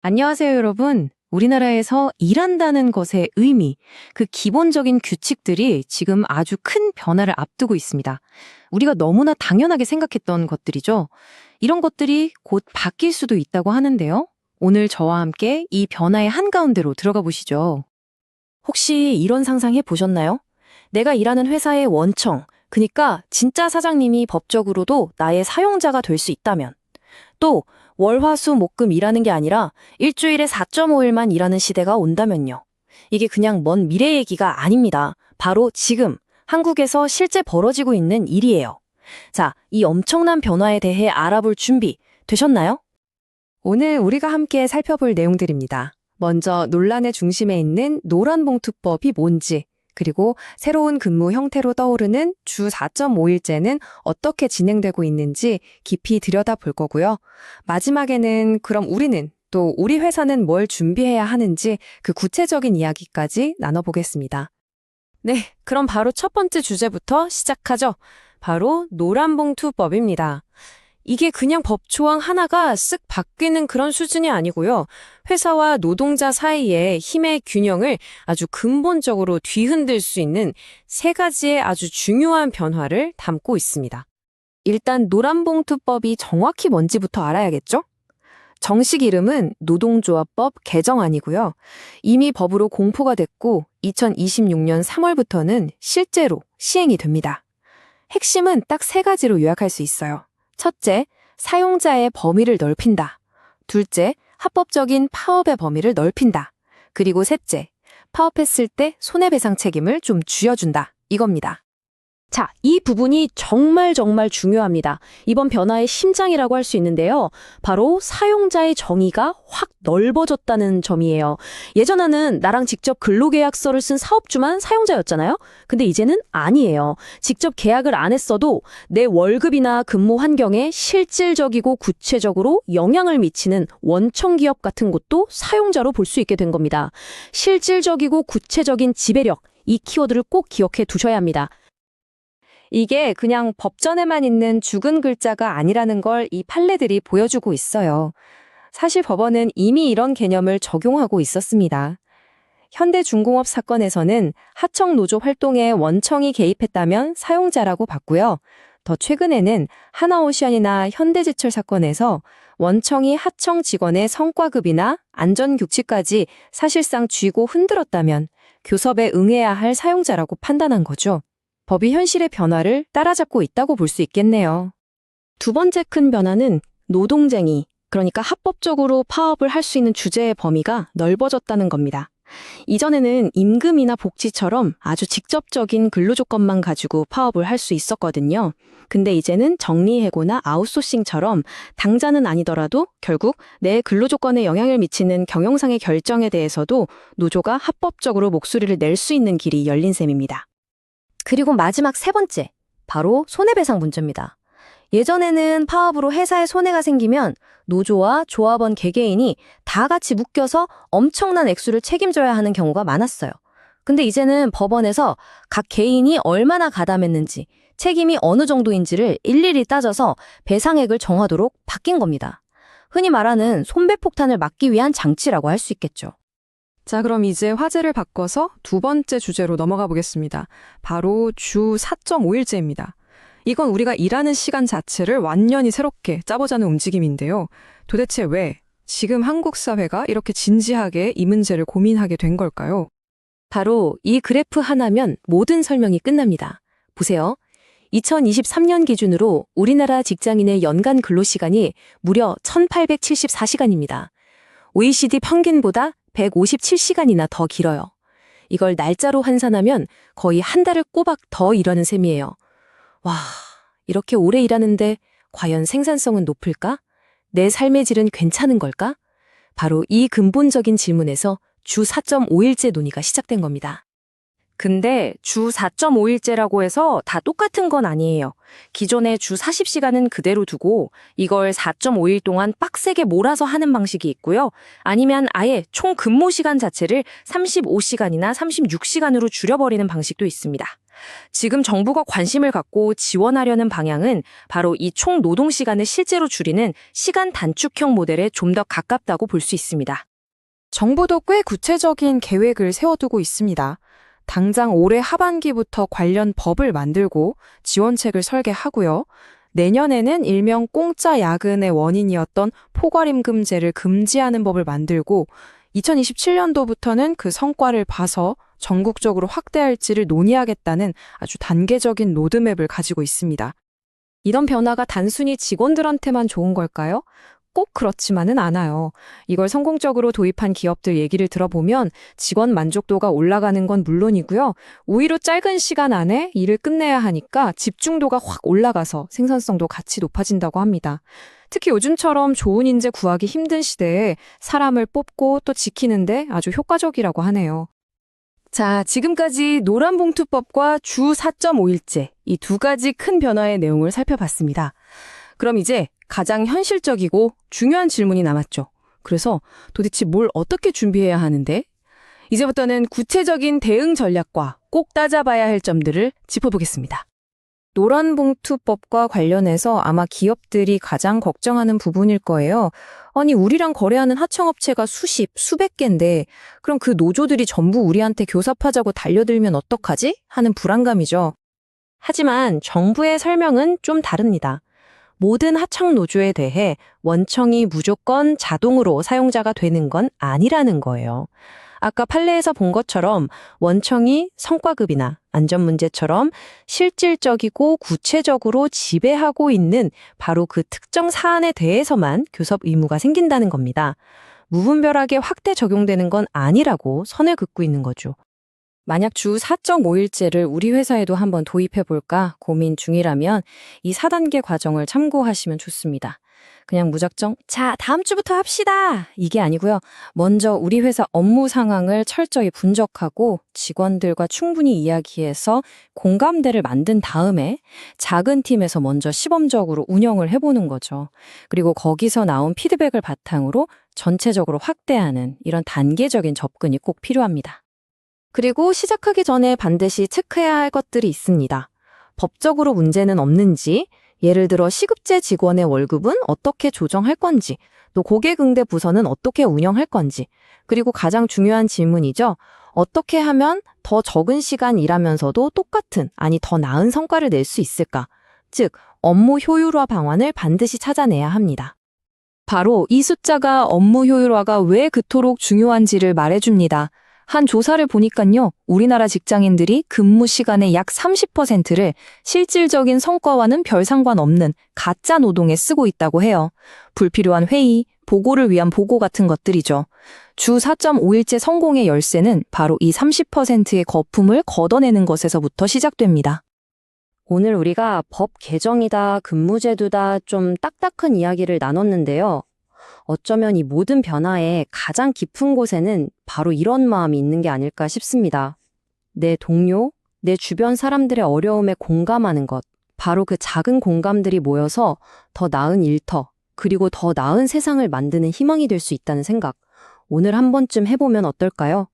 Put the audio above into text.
안녕하세요, 여러분. 우리나라에서 일한다는 것의 의미, 그 기본적인 규칙들이 지금 아주 큰 변화를 앞두고 있습니다. 우리가 너무나 당연하게 생각했던 것들이죠. 이런 것들이 곧 바뀔 수도 있다고 하는데요. 오늘 저와 함께 이 변화의 한가운데로 들어가 보시죠. 혹시 이런 상상 해보셨나요? 내가 일하는 회사의 원청, 그니까 진짜 사장님이 법적으로도 나의 사용자가 될 수 있다면, 또 월, 화, 수, 목, 금 일하는 게 아니라 일주일에 4.5일만 일하는 시대가 온다면요. 이게 그냥 먼 미래 얘기가 아닙니다. 바로 지금 한국에서 실제 벌어지고 있는 일이에요. 자, 이 엄청난 변화에 대해 알아볼 준비 되셨나요? 오늘 우리가 함께 살펴볼 내용들입니다. 먼저 논란의 중심에 있는 노란봉투법이 뭔지, 그리고 새로운 근무 형태로 떠오르는 주 4.5일제는 어떻게 진행되고 있는지 깊이 들여다볼 거고요. 마지막에는 그럼 우리는 또 우리 회사는 뭘 준비해야 하는지 그 구체적인 이야기까지 나눠보겠습니다. 네, 그럼 바로 첫 번째 주제부터 시작하죠. 바로 노란봉투법입니다. 이게 그냥 법 조항 하나가 쓱 바뀌는 그런 수준이 아니고요. 회사와 노동자 사이의 힘의 균형을 아주 근본적으로 뒤흔들 수 있는 세 가지의 아주 중요한 변화를 담고 있습니다. 일단 노란봉투법이 정확히 뭔지부터 알아야겠죠? 정식 이름은 노동조합법 개정안이고요. 이미 법으로 공포가 됐고 2026년 3월부터는 실제로 시행이 됩니다. 핵심은 딱 세 가지로 요약할 수 있어요. 첫째, 사용자의 범위를 넓힌다. 둘째, 합법적인 파업의 범위를 넓힌다. 그리고 셋째, 파업했을 때 손해배상 책임을 좀 쥐어준다. 이겁니다. 자, 이 부분이 정말 중요합니다. 이번 변화의 심장이라고 할 수 있는데요. 바로 사용자의 정의가 확 넓어졌다는 점이에요. 예전에는 나랑 직접 근로계약서를 쓴 사업주만 사용자였잖아요. 근데 이제는 아니에요. 직접 계약을 안 했어도 내 월급이나 근무 환경에 실질적이고 구체적으로 영향을 미치는 원청기업 같은 곳도 사용자로 볼 수 있게 된 겁니다. 실질적이고 구체적인 지배력, 이 키워드를 꼭 기억해 두셔야 합니다. 이게 그냥 법전에만 있는 죽은 글자가 아니라는 걸 이 판례들이 보여주고 있어요. 사실 법원은 이미 이런 개념을 적용하고 있었습니다. 현대중공업 사건에서는 하청 노조 활동에 원청이 개입했다면 사용자라고 봤고요. 더 최근에는 하나오시안이나 현대제철 사건에서 원청이 하청 직원의 성과급이나 안전규칙까지 사실상 쥐고 흔들었다면 교섭에 응해야 할 사용자라고 판단한 거죠. 법이 현실의 변화를 따라잡고 있다고 볼 수 있겠네요. 두 번째 큰 변화는 노동쟁의, 그러니까 합법적으로 파업을 할 수 있는 주제의 범위가 넓어졌다는 겁니다. 이전에는 임금이나 복지처럼 아주 직접적인 근로조건만 가지고 파업을 할 수 있었거든요. 근데 이제는 정리해고나 아웃소싱처럼 당장은 아니더라도 결국 내 근로조건에 영향을 미치는 경영상의 결정에 대해서도 노조가 합법적으로 목소리를 낼 수 있는 길이 열린 셈입니다. 그리고 마지막 세 번째, 바로 손해배상 문제입니다. 예전에는 파업으로 회사에 손해가 생기면 노조와 조합원 개개인이 다 같이 묶여서 엄청난 액수를 책임져야 하는 경우가 많았어요. 근데 이제는 법원에서 각 개인이 얼마나 가담했는지, 책임이 어느 정도인지를 일일이 따져서 배상액을 정하도록 바뀐 겁니다. 흔히 말하는 손배폭탄을 막기 위한 장치라고 할 수 있겠죠. 자, 그럼 이제 화제를 바꿔서 두 번째 주제로 넘어가 보겠습니다. 바로 주 4.5일제입니다. 이건 우리가 일하는 시간 자체를 완전히 새롭게 짜보자는 움직임인데요. 도대체 왜 지금 한국 사회가 이렇게 진지하게 이 문제를 고민하게 된 걸까요? 바로 이 그래프 하나면 모든 설명이 끝납니다. 보세요. 2023년 기준으로 우리나라 직장인의 연간 근로시간이 무려 1874시간입니다. OECD 평균보다 157시간이나 더 길어요. 이걸 날짜로 환산하면 거의 한 달을 꼬박 더 일하는 셈이에요. 와, 이렇게 오래 일하는데 과연 생산성은 높을까? 내 삶의 질은 괜찮은 걸까? 바로 이 근본적인 질문에서 주 4.5일제 논의가 시작된 겁니다. 근데 주 4.5일제라고 해서 다 똑같은 건 아니에요. 기존의 주 40시간은 그대로 두고 이걸 4.5일 동안 빡세게 몰아서 하는 방식이 있고요. 아니면 아예 총 근무 시간 자체를 35시간이나 36시간으로 줄여버리는 방식도 있습니다. 지금 정부가 관심을 갖고 지원하려는 방향은 바로 이 총 노동 시간을 실제로 줄이는 시간 단축형 모델에 좀 더 가깝다고 볼 수 있습니다. 정부도 꽤 구체적인 계획을 세워두고 있습니다. 당장 올해 하반기부터 관련 법을 만들고 지원책을 설계하고요. 내년에는 일명 공짜 야근의 원인이었던 포괄임금제를 금지하는 법을 만들고 2027년도부터는 그 성과를 봐서 전국적으로 확대할지를 논의하겠다는 아주 단계적인 로드맵을 가지고 있습니다. 이런 변화가 단순히 직원들한테만 좋은 걸까요? 꼭 그렇지만은 않아요. 이걸 성공적으로 도입한 기업들 얘기를 들어보면 직원 만족도가 올라가는 건 물론이고요. 오히려 짧은 시간 안에 일을 끝내야 하니까 집중도가 확 올라가서 생산성도 같이 높아진다고 합니다. 특히 요즘처럼 좋은 인재 구하기 힘든 시대에 사람을 뽑고 또 지키는데 아주 효과적이라고 하네요. 자, 지금까지 노란봉투법과 주 4.5일제 이 두 가지 큰 변화의 내용을 살펴봤습니다. 그럼 이제 가장 현실적이고 중요한 질문이 남았죠. 그래서 도대체 뭘 어떻게 준비해야 하는데? 이제부터는 구체적인 대응 전략과 꼭 따져봐야 할 점들을 짚어보겠습니다. 노란봉투법과 관련해서 아마 기업들이 가장 걱정하는 부분일 거예요. 아니, 우리랑 거래하는 하청업체가 수십, 수백 개인데 그럼 그 노조들이 전부 우리한테 교섭하자고 달려들면 어떡하지? 하는 불안감이죠. 하지만 정부의 설명은 좀 다릅니다. 모든 하청 노조에 대해 원청이 무조건 자동으로 사용자가 되는 건 아니라는 거예요. 아까 판례에서 본 것처럼 원청이 성과급이나 안전 문제처럼 실질적이고 구체적으로 지배하고 있는 바로 그 특정 사안에 대해서만 교섭 의무가 생긴다는 겁니다. 무분별하게 확대 적용되는 건 아니라고 선을 긋고 있는 거죠. 만약 주 4.5일제를 우리 회사에도 한번 도입해볼까 고민 중이라면 이 4단계 과정을 참고하시면 좋습니다. 그냥 무작정 자, 다음 주부터 합시다. 이게 아니고요. 먼저 우리 회사 업무 상황을 철저히 분석하고 직원들과 충분히 이야기해서 공감대를 만든 다음에 작은 팀에서 먼저 시범적으로 운영을 해보는 거죠. 그리고 거기서 나온 피드백을 바탕으로 전체적으로 확대하는 이런 단계적인 접근이 꼭 필요합니다. 그리고 시작하기 전에 반드시 체크해야 할 것들이 있습니다. 법적으로 문제는 없는지, 예를 들어 시급제 직원의 월급은 어떻게 조정할 건지, 또 고객응대 부서는 어떻게 운영할 건지, 그리고 가장 중요한 질문이죠. 어떻게 하면 더 적은 시간 일하면서도 똑같은, 아니 더 나은 성과를 낼 수 있을까? 즉, 업무 효율화 방안을 반드시 찾아내야 합니다. 바로 이 숫자가 업무 효율화가 왜 그토록 중요한지를 말해줍니다. 한 조사를 보니까요, 우리나라 직장인들이 근무 시간의 약 30%를 실질적인 성과와는 별 상관없는 가짜 노동에 쓰고 있다고 해요. 불필요한 회의, 보고를 위한 보고 같은 것들이죠. 주 4.5일제 성공의 열쇠는 바로 이 30%의 거품을 걷어내는 것에서부터 시작됩니다. 오늘 우리가 법 개정이다, 근무제도다 좀 딱딱한 이야기를 나눴는데요. 어쩌면 이 모든 변화의 가장 깊은 곳에는 바로 이런 마음이 있는 게 아닐까 싶습니다. 내 동료, 내 주변 사람들의 어려움에 공감하는 것, 바로 그 작은 공감들이 모여서 더 나은 일터, 그리고 더 나은 세상을 만드는 희망이 될 수 있다는 생각, 오늘 한 번쯤 해보면 어떨까요?